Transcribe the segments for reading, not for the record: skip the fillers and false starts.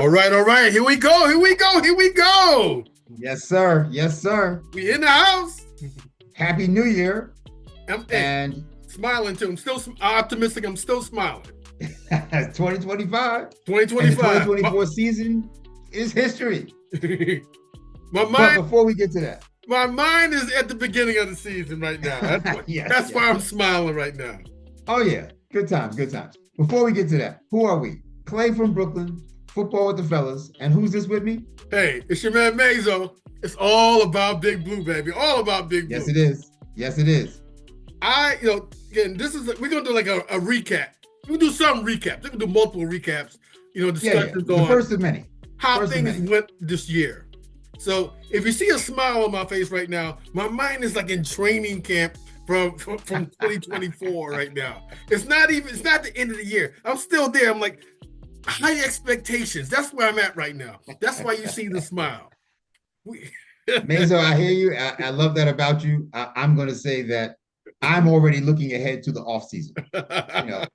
All right, all right. Here we go. Here we go. Here we go. Yes, sir. Yes, sir. We in the house. Happy New Year. Hey, And smiling too. I'm still optimistic. I'm still smiling. 2025 and the 2025. 2024 season is history. My But mind, before we get to that, my mind is at the beginning of the season right now. That's why I'm smiling right now. oh yeah, good times, good times. Before we get to that, who are we? Clay from Brooklyn, football with the fellas, and who's this with me? Hey, it's your man Mazo. It's all about Big Blue, baby. All about Big Blue. Yes, it is. Yes, it is. Again, we're gonna do like a recap. We'll do some recaps. We can do multiple recaps. Discussions The on first of many. how things went this year. So if you see a smile on my face right now, my mind is like in training camp from 2024 right now. It's not the end of the year. I'm still there. I'm like, high expectations. That's where I'm at right now. That's why you see the smile. Mazo, I hear you. I love that about you. I'm going to say that I'm already looking ahead to the off season.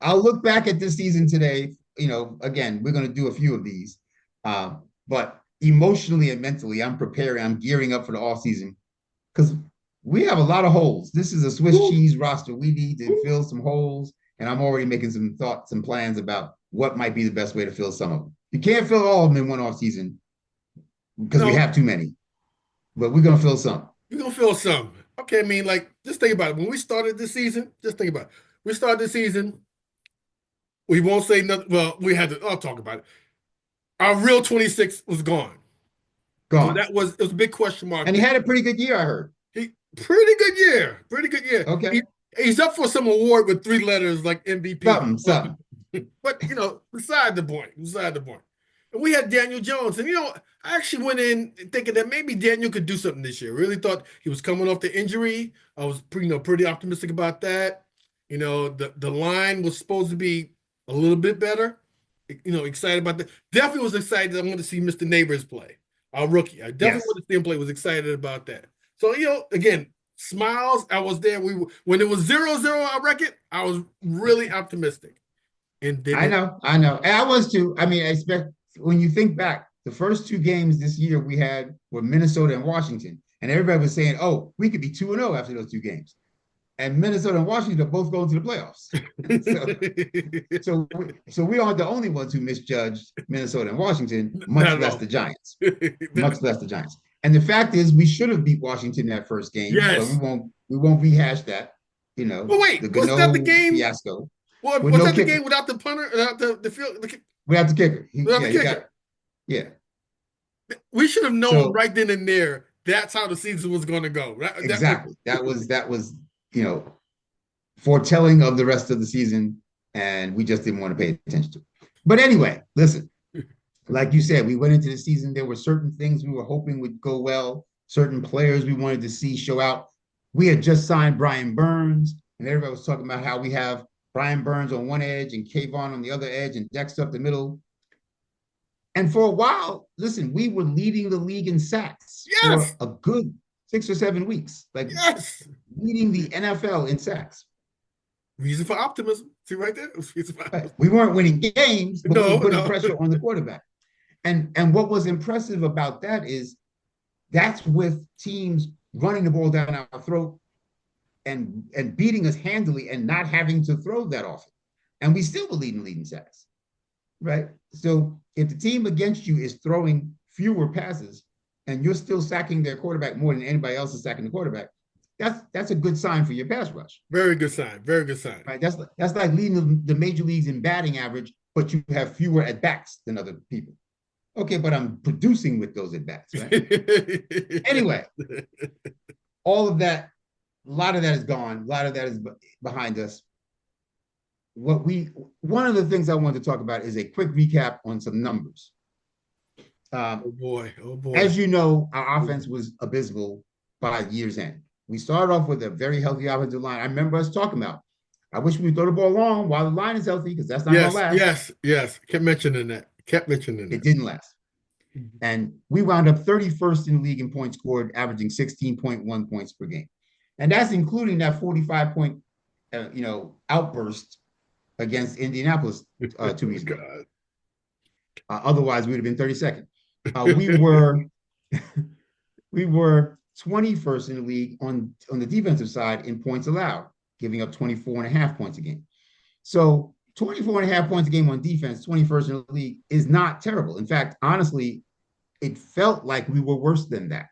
I'll look back at this season today. Again, we're going to do a few of these, but emotionally and mentally, I'm preparing. I'm gearing up for the off season because we have a lot of holes. This is a Swiss cheese roster. We need to fill some holes, and I'm already making some thoughts and plans about what might be the best way to fill some of them. You can't fill all of them in one off season because we have too many, but we're going to fill some. You're going to fill some. Okay, I mean, just think about it. When we started this season, just think about it. We started this season, we won't say nothing. Well, I'll talk about it. Our real 26 was gone. Gone. So it was a big question mark. And he had a pretty good year, I heard. Pretty good year. Pretty good year. Okay. He's up for some award with 3 letters like MVP. Something. But, beside the point. And we had Daniel Jones. And, I actually went in thinking that maybe Daniel could do something this year. Really thought he was coming off the injury. I was pretty optimistic about that. The line was supposed to be a little bit better. Excited about that. Definitely was excited. I wanted to see Mr. Neighbors play, our rookie. I definitely wanted to see him play. Was excited about that. So, again, smiles. I was there. When it was 0-0 our record, I was really optimistic. And then I know. And I was too. I mean, I expect when you think back, the first 2 games this year we had were Minnesota and Washington. And everybody was saying, oh, we could be 2-0 after those 2 games. And Minnesota and Washington are both going to the playoffs. so we aren't the only ones who misjudged Minnesota and Washington, much less the Giants. And the fact is, we should have beat Washington that first game. Yes. But we won't rehash that. But wait, was that the game? Fiasco. Was that the game without the punter, without the field? Without the kicker. Yeah. We should have known right then and there that's how the season was going to go. Exactly. That was foretelling of the rest of the season, and we just didn't want to pay attention to it. But anyway, listen, like you said, we went into the season. There were certain things we were hoping would go well, certain players we wanted to see show out. We had just signed Brian Burns, and everybody was talking about how we have Brian Burns on one edge and Kayvon on the other edge and Dexter up the middle. And for a while, listen, we were leading the league in sacks for a good 6 or 7 weeks. Leading the NFL in sacks. Reason for optimism. See right there? We weren't winning games, but we were putting pressure on the quarterback. And what was impressive about that is that's with teams running the ball down our throat and beating us handily and not having to throw that often. And we still were leading sacks, right? So if the team against you is throwing fewer passes and you're still sacking their quarterback more than anybody else is sacking the quarterback, that's a good sign for your pass rush. Very good sign. Very good sign. Right. That's like leading the major leagues in batting average, but you have fewer at bats than other people. Okay, but I'm producing with those at bats, right? Anyway, all of that, a lot of that is gone. A lot of that is behind us. One of the things I want to talk about is a quick recap on some numbers. Oh boy. As you know, our offense was abysmal by year's end. We started off with a very healthy offensive line. I remember us talking about, I wish we would throw the ball long while the line is healthy because that's not going to last. Yes. Kept mentioning that. It didn't last. And we wound up 31st in the league in points scored, averaging 16.1 points per game. And that's including that 45-point, outburst against Indianapolis 2 weeks ago. Otherwise, we would have been 32nd. We were we were 21st in the league on the defensive side in points allowed, giving up 24 and a half points a game. So 24 and a half points a game on defense, 21st in the league, is not terrible. In fact, honestly, it felt like we were worse than that.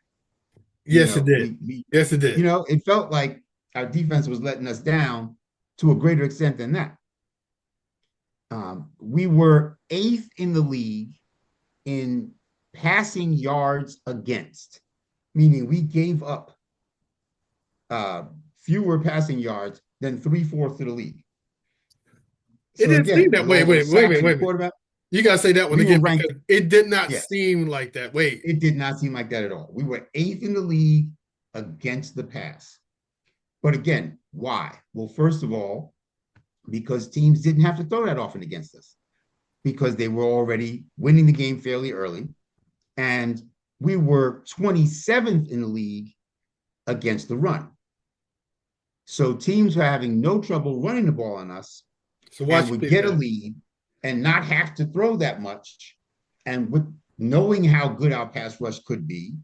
Yes, it did. Yes, it did. It felt like our defense was letting us down to a greater extent than that. We were 8th in the league in passing yards against, meaning we gave up fewer passing yards than 3/4 of the league. It didn't seem that way. Wait a minute. You gotta say that one again because it did not seem like that. Wait. It did not seem like that at all. We were 8th in the league against the pass. But again, why? Well, first of all, because teams didn't have to throw that often against us because they were already winning the game fairly early. And we were 27th in the league against the run. So teams were having no trouble running the ball on us and would get a lead and not have to throw that much. And with knowing how good our pass rush could be,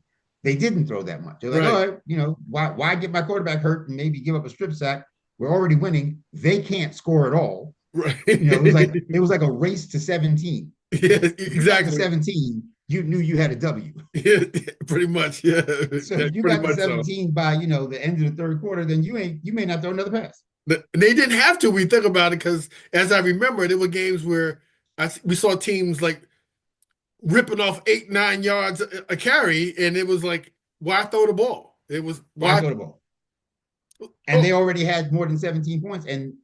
they didn't throw that much. They're like, all right, why get my quarterback hurt and maybe give up a strip sack? We're already winning. They can't score at all. Right. It was like a race to 17. Yeah, exactly. To 17, you knew you had a W. Yeah, pretty much. Yeah. So if you got to 17 by the end of the third quarter, then you may not throw another pass. They didn't have to. We think about it because, as I remember, there were games where we saw teams like ripping off 8-9 yards a carry, and it was like, why throw the ball? It was why throw the ball? And they already had more than 17 points, and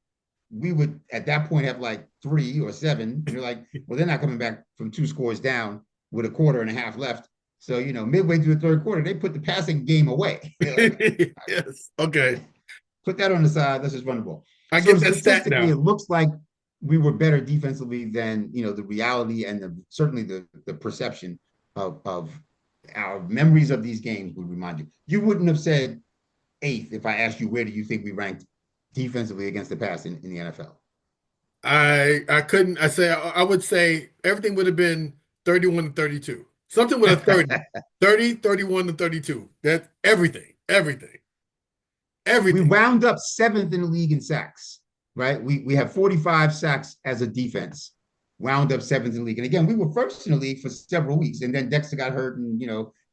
we would at that point have like 3 or 7. And you're like, well, they're not coming back from 2 scores down with a quarter and a half left. So midway through the third quarter, they put the passing game away. Like, yes. Okay. Put that on the side. Let's just run the ball. I get that stat now. It looks like we were better defensively than the reality and certainly the perception of our memories of these games would remind you. You wouldn't have said 8th if I asked you where do you think we ranked defensively against the pass in the NFL. I couldn't. I would say everything would have been 31 to 32. Something with a 30. 30, 31 to 32. That's everything. We wound up 7th in the league in sacks, right? We have 45 sacks as a defense, wound up 7th in the league. And again, we were 1st in the league for several weeks. And then Dexter got hurt and,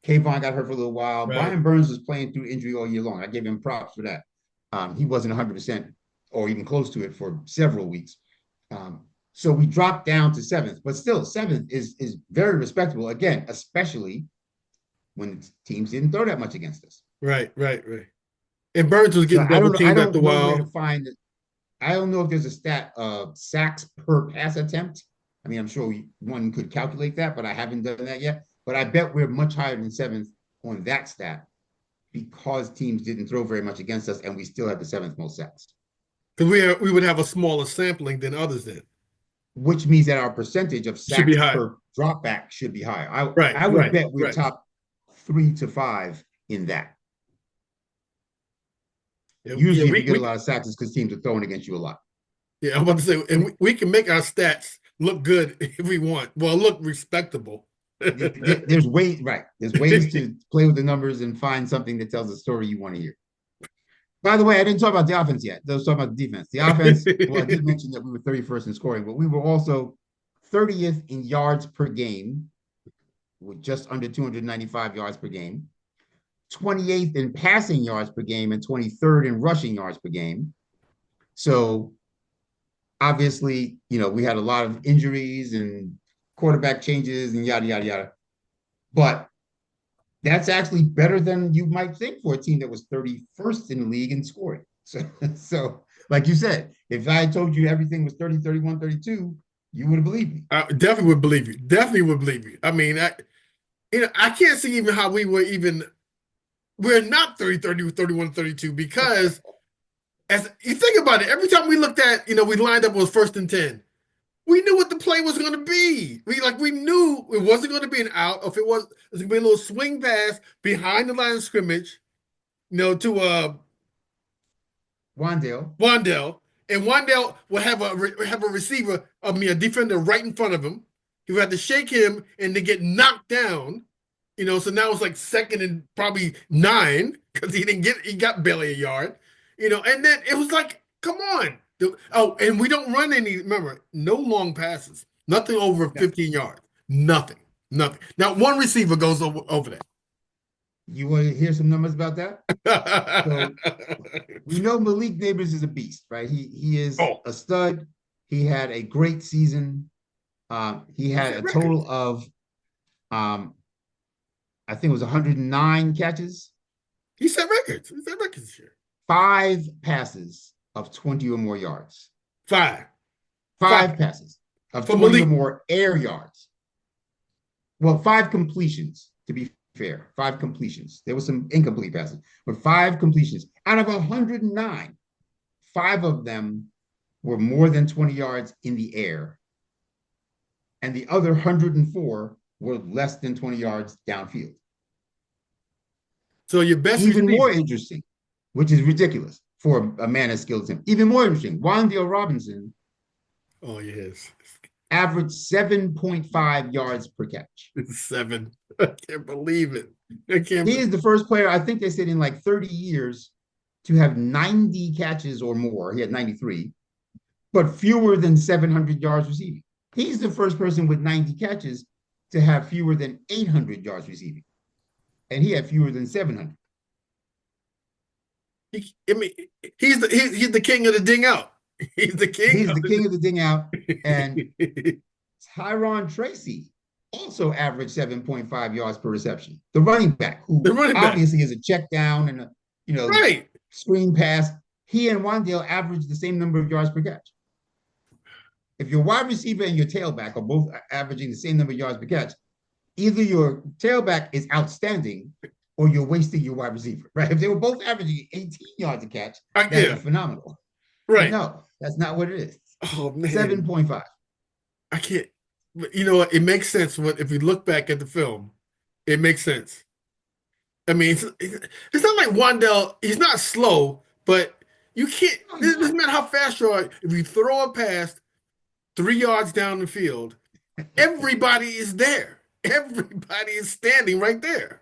Kayvon got hurt for a little while. Right. Brian Burns was playing through injury all year long. I gave him props for that. He wasn't 100% or even close to it for several weeks. So we dropped down to 7th, but still 7th is very respectable. Again, especially when teams didn't throw that much against us. Right. And Burns was getting double teamed after a while. I don't know if there's a stat of sacks per pass attempt. I mean, I'm sure one could calculate that, but I haven't done that yet. But I bet we're much higher than 7th on that stat because teams didn't throw very much against us, and we still have the 7th most sacks. Because we would have a smaller sampling than others then. Which means that our percentage of sacks per drop back should be higher. I would bet we're top 3 to 5 in that. Usually we get a lot of sacks because teams are throwing against you a lot. Yeah, I'm about to say, and we can make our stats look good if we want. Well, look respectable. There's ways to play with the numbers and find something that tells the story you want to hear. By the way, I didn't talk about the offense yet. Let's talk about the defense. The offense, well, I did mention that we were 31st in scoring, but we were also 30th in yards per game, with just under 295 yards per game. 28th in passing yards per game and 23rd in rushing yards per game. So obviously, we had a lot of injuries and quarterback changes and yada, yada, yada. But that's actually better than you might think for a team that was 31st in the league in scoring. So like you said, if I told you everything was 30, 31, 32, you would have believed me. I definitely would believe you. I mean, I can't see even how we're not 30, 30, 31, 32 because as you think about it, every time we looked at, we lined up was 1st and 10. We knew what the play was going to be. We knew it wasn't going to be an out. If it was going to be a little swing pass behind the line of scrimmage, to Wan'Dale. And Wan'Dale will have a receiver, a defender right in front of him. he would have to shake him and then get knocked down. So now it's like second and probably 9 because he got barely a yard. And then it was like, come on. And we don't run any, remember, no long passes, nothing over 15 yards, nothing. Now, one receiver goes over that. You want to hear some numbers about that? So we know Malik Neighbors is a beast, right? He is a stud. He had a great season. He had a total of, I think it was 109 catches. He set records. This year. 5 passes of 20 or more yards. 5 passes of 20 or more air yards. Well, 5 completions, to be fair. 5 completions. There was some incomplete passes, but 5 completions. Out of 109, 5 of them were more than 20 yards in the air. And the other 104 were less than 20 yards downfield. So your best even more interesting, which is ridiculous for a man as skilled as him. Even more interesting, Wan'Dale Robinson. Oh, yes. Averaged 7.5 yards per catch. 7. I can't believe it. He is the first player, I think they said, in like 30 years to have 90 catches or more. He had 93, but fewer than 700 yards receiving. He's the first person with 90 catches to have fewer than 800 yards receiving. And he had fewer than 700. He's the king of the ding out. He's the king of the ding out. And Tyron Tracy also averaged 7.5 yards per reception. The running back, who obviously is a check down and a screen pass. He and Wan'Dale averaged the same number of yards per catch. If your wide receiver and your tailback are both averaging the same number of yards per catch, either your tailback is outstanding or you're wasting your wide receiver, right? If they were both averaging 18 yards a catch, that'd be phenomenal. Right. But no, that's not what it is. Oh, man. 7.5. I can't. You know what? It makes sense if we look back at the film. It makes sense. I mean, it's not like Wan'Dale. He's not slow, but you can't. It doesn't matter how fast you are. If you throw a pass 3 yards down the field, everybody is there. Everybody is standing right there.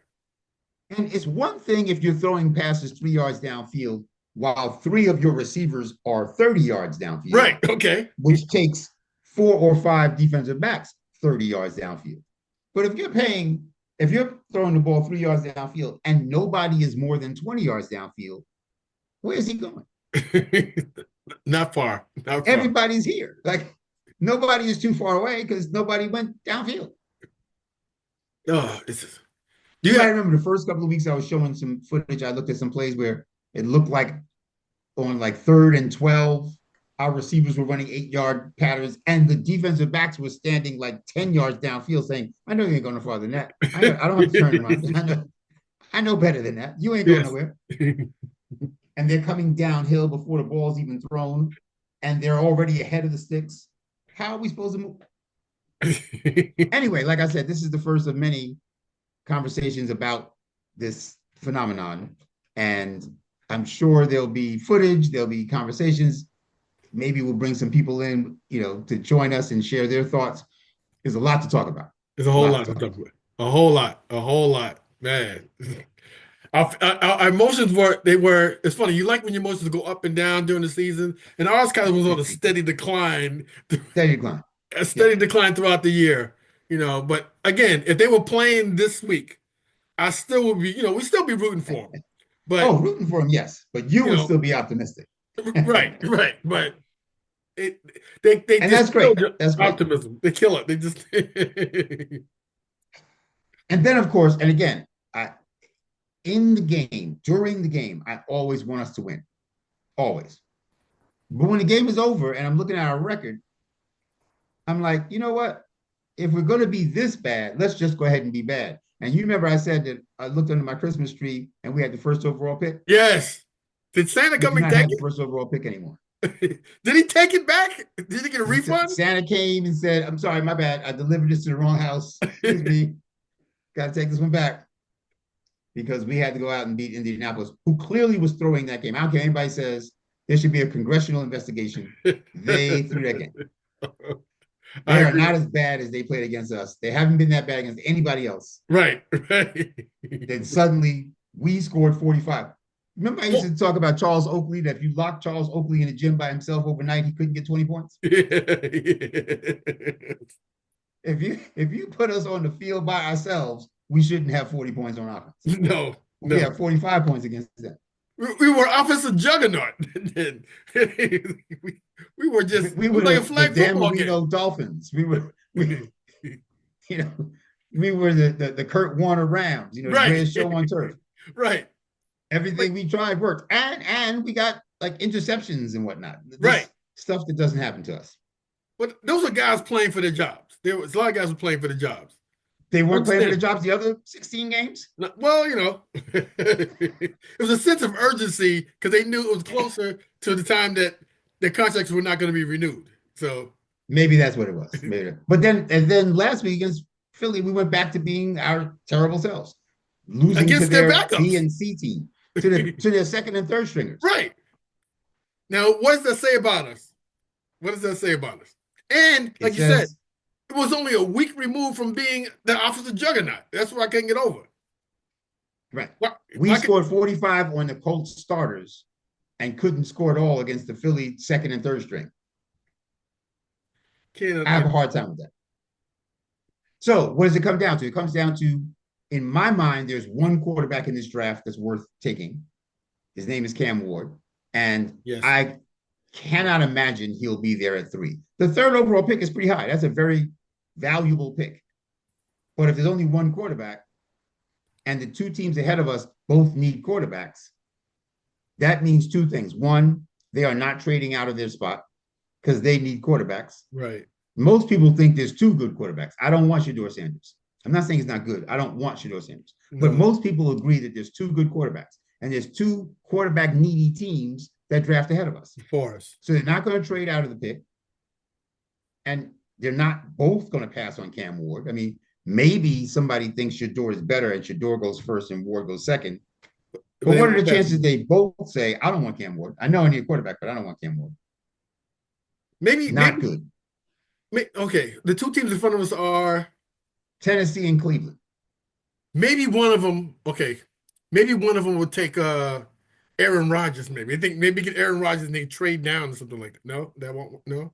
And it's one thing if you're throwing passes 3 yards downfield while 3 of your receivers are 30 yards downfield. Right. Okay. Which takes 4 or 5 defensive backs 30 yards downfield. But if you're throwing the ball 3 yards downfield and nobody is more than 20 yards downfield, where is he going? Not far. Everybody's here. Like, nobody is too far away because nobody went downfield. Oh, I remember the first couple of weeks I was showing some footage. I looked at some plays where it looked like on like 3rd and 12, our receivers were running 8-yard patterns, and the defensive backs were standing like 10 yards downfield saying, I know you ain't going no farther than that. I don't have to turn around. I know better than that. You ain't going nowhere. And they're coming downhill before the ball's even thrown, and they're already ahead of the sticks. How are we supposed to move? Anyway, like I said, this is the first of many conversations about this phenomenon. And I'm sure there'll be footage, there'll be conversations. Maybe we'll bring some people in, to join us and share their thoughts. There's a lot to talk about. There's a whole lot to talk about. A whole lot, man. Our emotions it's funny. You like when your emotions go up and down during the season, and ours kind of was on a steady decline. A steady decline throughout the year, But again, if they were playing this week, I still would be, we'd still be rooting for them. But rooting for them, yes. But you would still be optimistic. Right. But they and that's great. That's optimism. They kill it. They just. And then, of course, and again, in the game, during the game, I always want us to win, always. But when the game is over and I'm looking at our record, I'm like, you know what? If we're going to be this bad, let's just go ahead and be bad. And you remember I said that I looked under my Christmas tree and we had the first overall pick? Yes. Did Santa come and take it? The first overall pick anymore. Did he take it back? Did he get a refund? Santa came and said, I'm sorry, my bad. I delivered this to the wrong house. Excuse me. Got to take this one back. Because we had to go out and beat Indianapolis, who clearly was throwing that game. I don't care what anybody says. There should be a congressional investigation. They threw that game. They I are agree. not as bad as they played against us. They haven't been that bad against anybody else. Right, right. Then suddenly we scored 45. Remember, I used Well, to talk about Charles Oakley, that if you locked Charles Oakley in the gym by himself overnight, he couldn't get 20 points. If you put us on the field by ourselves, we shouldn't have 40 points on offense. No, We no. have 45 points against them. We were offensive juggernaut. We were just, We it were was like a the flag Dan football game. Marino Dolphins. You know, we were the Kurt Warner Rams, the Right, greatest show on turf. right, Everything we tried worked. And we got like interceptions and whatnot. right. This stuff that doesn't happen to us. But those are guys playing for their jobs. There was a lot of guys who playing for the jobs. They weren't playing for the Understand? jobs the other 16 games. Well, it was a sense of urgency because they knew it was closer to the time that their contracts were not going to be renewed. So Maybe that's what it was. Maybe. But then last week against Philly, we went back to being our terrible selves, losing to against their their B backups, and C team, to their second and third stringers. right? Now, what does that say about us? What does that say about us? And It like you said, says, it was only a week removed from being the offensive juggernaut. That's what I can't get over. right. Why, We why scored 45 on the Colts starters and couldn't score at all against the Philly second and third string. can't I have a hard time with that. So what does it come down to? It comes down to, in my mind, there's one quarterback in this draft that's worth taking. His name is Cam Ward. And Yes. I cannot imagine he'll be there at 3. The third overall pick is pretty high. That's a very valuable pick. But if there's only one quarterback and the two teams ahead of us both need quarterbacks, that means two things. One, they are not trading out of their spot because they need quarterbacks. Right. Most people think there's two good quarterbacks. I don't want Shedeur Sanders. I'm not saying he's not good. I don't want Shedeur Sanders. But most people agree that there's two good quarterbacks. And there's two quarterback needy teams that draft ahead of us. For us. So they're not going to trade out of the pick. And they're not both going to pass on Cam Ward. I mean, maybe somebody thinks Shedeur is better and Shedeur goes first and Ward goes second. But what are the chances they both say, I don't want Cam Ward? I know I need a quarterback, but I don't want Cam Ward. Maybe not good. Okay, the two teams in front of us are Tennessee and Cleveland. Maybe one of them. Okay, maybe one of them would take Aaron Rodgers. Maybe I think maybe get Aaron Rodgers and they trade down or something like that. No, that won't. No.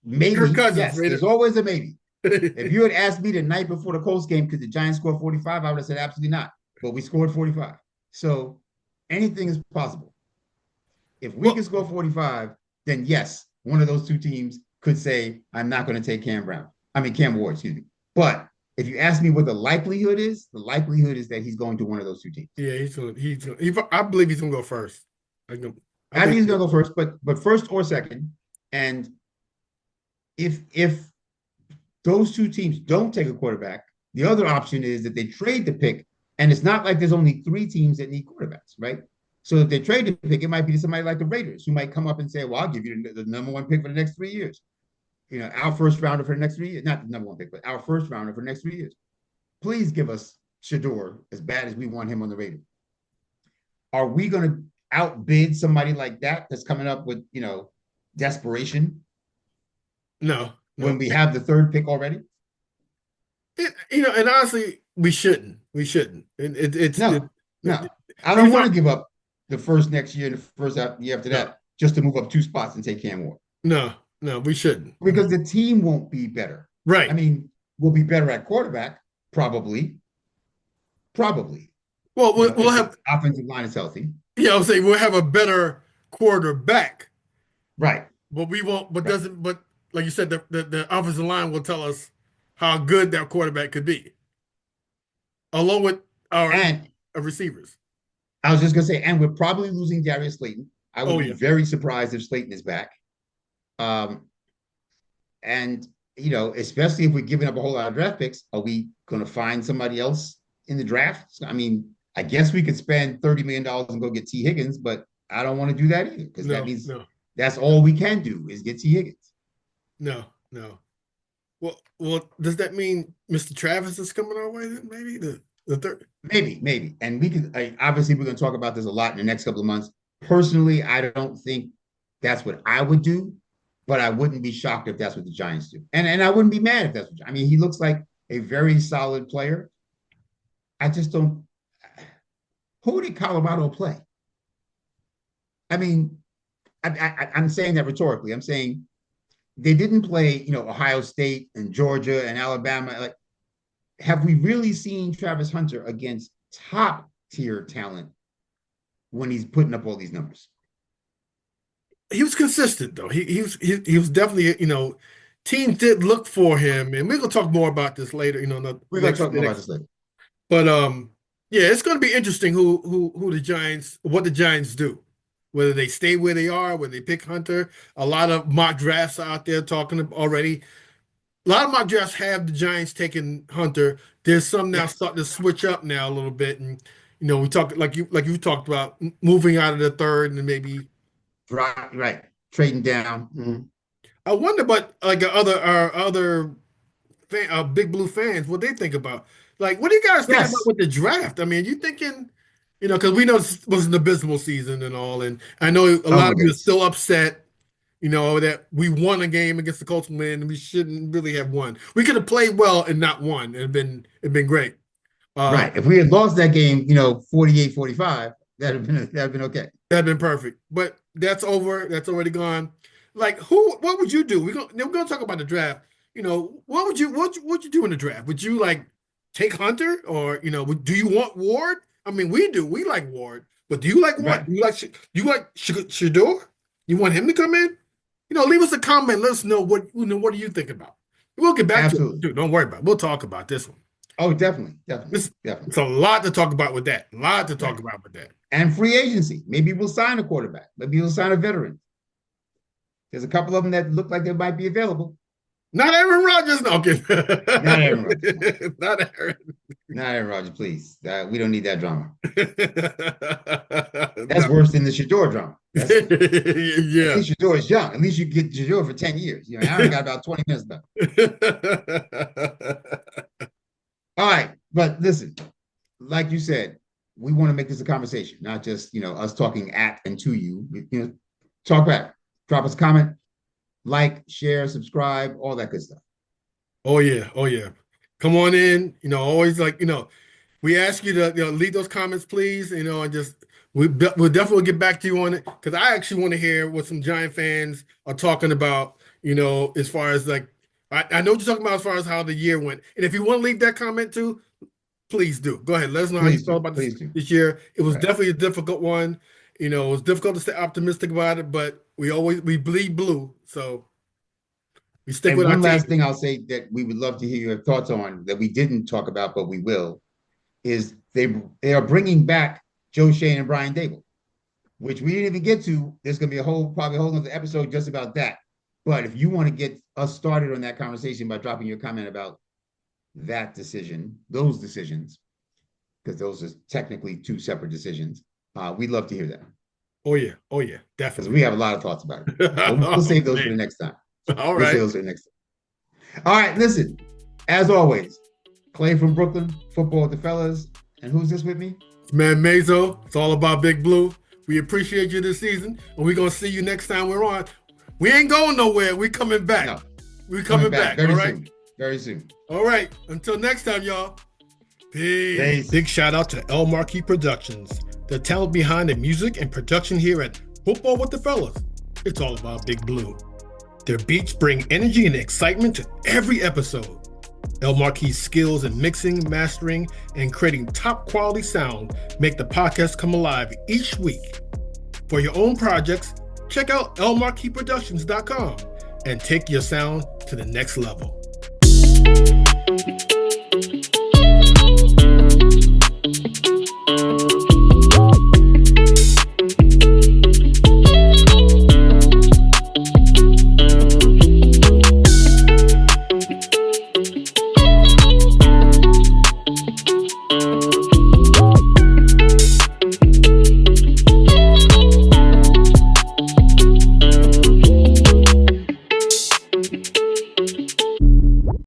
Maybe. Kirk Cousins, yes, there's always a maybe. If you had asked me the night before the Colts game, could the Giants score 45? I would have said absolutely not. But we scored 45. So anything is possible. If we can score 45, then yes, one of those two teams could say, I'm not going to take Cam Ward, excuse me. But if you ask me what the likelihood is that he's going to one of those two teams. Yeah, I believe he's going to go first. I think he's going to go first, but first or second. And if those two teams don't take a quarterback, the other option is that they trade the pick. And it's not like there's only 3 teams that need quarterbacks, right? So if they trade the pick, it might be to somebody like the Raiders who might come up and say, well, I'll give you the number 1 pick for the next 3 years. Our first rounder for the next 3 years, not the number 1 pick, but our first rounder for the next 3 years. Please give us Shedeur as bad as we want him on the Raiders. Are we going to outbid somebody like that that's coming up with, desperation? No. When we have the 3rd pick already? And honestly, we shouldn't. We shouldn't. No. I don't want to give up the first next year and the first year after that just to move up 2 spots and take Cam Ward. No, we shouldn't. Because the team won't be better. Right. I mean, we'll be better at quarterback, probably. Well, we'll have offensive line is healthy. Yeah, I'll say we'll have a better quarterback. Right. But we won't. But like you said, the offensive line will tell us how good that quarterback could be, along with our receivers. I was just gonna say, and we're probably losing Darius Slayton. I would be very surprised if Slayton is back. And especially if we're giving up a whole lot of draft picks, are we going to find somebody else in the draft? I mean, I guess we could spend $30 million and go get T. Higgins, but I don't want to do that either because that means that's all we can do is get T. Higgins. No. Well, does that mean Mr. Travis is coming our way then? Maybe the third? Maybe. And we could, obviously, we're going to talk about this a lot in the next couple of months. Personally, I don't think that's what I would do but I wouldn't be shocked if that's what the Giants do. And I wouldn't be mad if that's what, I mean, he looks like a very solid player. I just don't. Who did Colorado play? I mean, I'm saying that rhetorically. I'm saying they didn't play, Ohio State and Georgia and Alabama. Like, have we really seen Travis Hunter against top tier talent when he's putting up all these numbers? He was consistent though. He was definitely, teams did look for him, and we're gonna talk more about this later. We're gonna talk more about this later. But yeah, it's gonna be interesting who the Giants, what the Giants do, whether they stay where they are, whether they pick Hunter. A lot of mock drafts out there talking already. A lot of mock drafts have the Giants taking Hunter. There's some now starting to switch up now a little bit, and we talked like you talked about moving out of the third and maybe right trading down. Mm-hmm. I wonder, but like our other Big Blue fans, what they think about. Like, what do you guys think about with the draft? I mean, you thinking, because we know this was an abysmal season and all, and I know a lot of you are still upset, that we won a game against the Colts and we shouldn't really have won. We could have played well and not won. It'd been great. Right. If we had lost that game, 48-45, that'd have been okay. That'd been perfect. But that's over. That's already gone. Like, what would you do? We're gonna talk about the draft. What would you do in the draft? Would you like take Hunter, or do you want Ward? I mean, we do. We like Ward, but do you like Ward? Right. Do you like Shedeur? You want him to come in? Leave us a comment. Let us know what do you think about. We'll get back to it. Dude, don't worry about it. We'll talk about this one. Oh, definitely. It's a lot to talk about with that. A lot to talk about with that. And free agency. Maybe we'll sign a quarterback. Maybe we'll sign a veteran. There's a couple of them that look like they might be available. Not Aaron Rodgers. No, okay. Not Aaron Rodgers. Not Aaron. Not Aaron Rodgers, please. We don't need that drama. That's worse than the Shedeur drama. Yeah. At least Shedeur is young. At least you get Shedeur for 10 years. Aaron got about 20 minutes left. All right. But listen, like you said, we want to make this a conversation, not just, us talking at and to you. Talk back. Drop us a comment. Like, share, subscribe, all that good stuff. Oh yeah. Come on in. Always we ask you to leave those comments, please. And just we'll definitely get back to you on it, because I actually want to hear what some Giant fans are talking about. As far as I know what you're talking about as far as how the year went. And if you want to leave that comment too, please do. Go ahead. Let us know how you felt about this year. It was definitely a difficult one. It was difficult to stay optimistic about it, but we bleed blue. So we stick with our team. One last thing I'll say that we would love to hear your thoughts on that we didn't talk about, but we will, is they are bringing back Joe Schoen and Brian Daboll, which we didn't even get to. There's going to be probably a whole other episode just about that. But if you want to get us started on that conversation by dropping your comment about that decision, those decisions, because those are technically two separate decisions, we'd love to hear that. Oh yeah, definitely. Because we have a lot of thoughts about it. We'll save those for the next time. All right. We'll save those for the next time. All right, listen. As always, Clay from Brooklyn, Football with the Fellas. And who's this with me? It's Man Mazo. It's all about Big Blue. We appreciate you this season, and we're going to see you next time we're on. We ain't going nowhere. We're coming back. No. We're coming back. Very all right? soon. Very soon. All right. Until next time, y'all. Peace. Big shout out to El Marquis Productions, the talent behind the music and production here at Football with the Fellas. It's all about Big Blue. Their beats bring energy and excitement to every episode. El Marquis' skills in mixing, mastering, and creating top quality sound make the podcast come alive each week. For your own projects, check out elmarquisproductions.com and take your sound to the next level.